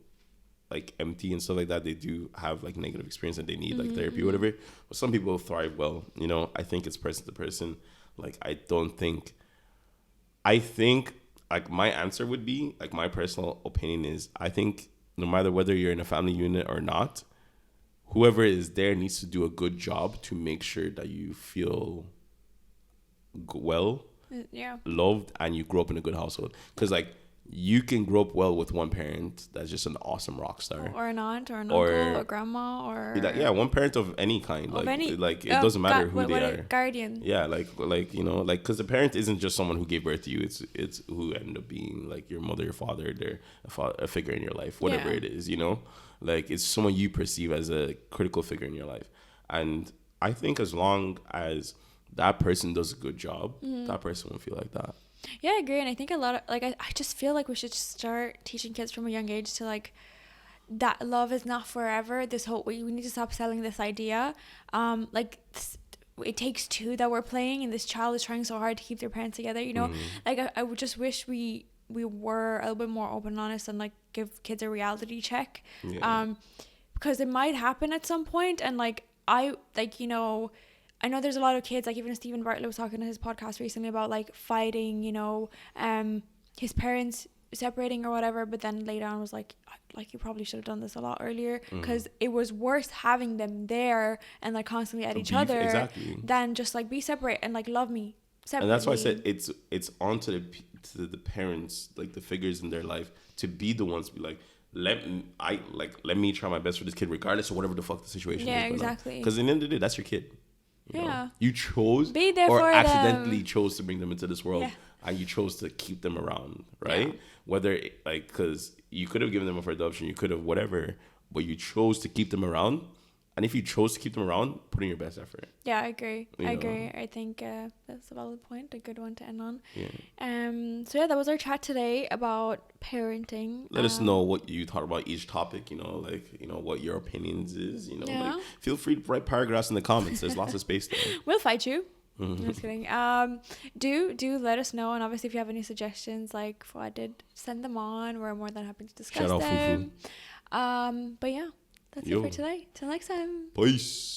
like empty and stuff like that. They do have like negative experience and they need like therapy or whatever. But some people thrive well. You know, I think it's person to person. Like I think like my answer would be, like my personal opinion is, I think no matter whether you're in a family unit or not, whoever is there needs to do a good job to make sure that you feel well, Yeah. loved, and you grow up in a good household. Because like you can grow up well with one parent that's just an awesome rock star, Or an aunt or an Or- uncle or grandma or like, yeah, one parent of any kind. of Like any like it doesn't matter who they are. Guardian. Yeah, like you know, like because the parent isn't just someone who gave birth to you. It's who ended up being like your mother, your father, they're a figure in your life, whatever Yeah. it is. You know, like it's someone you perceive as a critical figure in your life. And I think as long as that person does a good job, that person won't feel like that. Yeah, I agree. And I think a lot of like I just feel like we should start teaching kids from a young age to like that love is not forever. This whole we need to stop selling this idea. Like it takes two that we're playing, and this child is trying so hard to keep their parents together. You know, like I would just wish we were a little bit more open and honest and like give kids a reality check. Because it might happen at some point, and like I know there's a lot of kids, like even Stephen Bartlett was talking on his podcast recently about like fighting, his parents separating or whatever, but then later on was like you probably should have done this a lot earlier, because it was worse having them there and like constantly at each other than just like be separate and like love me separately. And that's why I said it's on to the parents, like the figures in their life, to be the ones to be like, let me try my best for this kid regardless of whatever the fuck the situation is. Yeah, exactly. Because in the end of the day, that's your kid. You know? You chose be there or for accidentally them. chose to bring them into this world, and you chose to keep them around, right? Whether like, because you could have given them up for adoption, you could have whatever, but you chose to keep them around. And if you chose to keep them around, put in your best effort. Yeah, I agree. I think that's a valid point, a good one to end on. So yeah, that was our chat today about parenting. Let us know what you thought about each topic, what your opinions is, like, feel free to write paragraphs in the comments. There's lots of space there. We'll fight you. Just kidding. Do let us know, and obviously if you have any suggestions like Fuad did, send them on. We're more than happy to discuss them. But yeah, that's it for today. Till next time. Peace.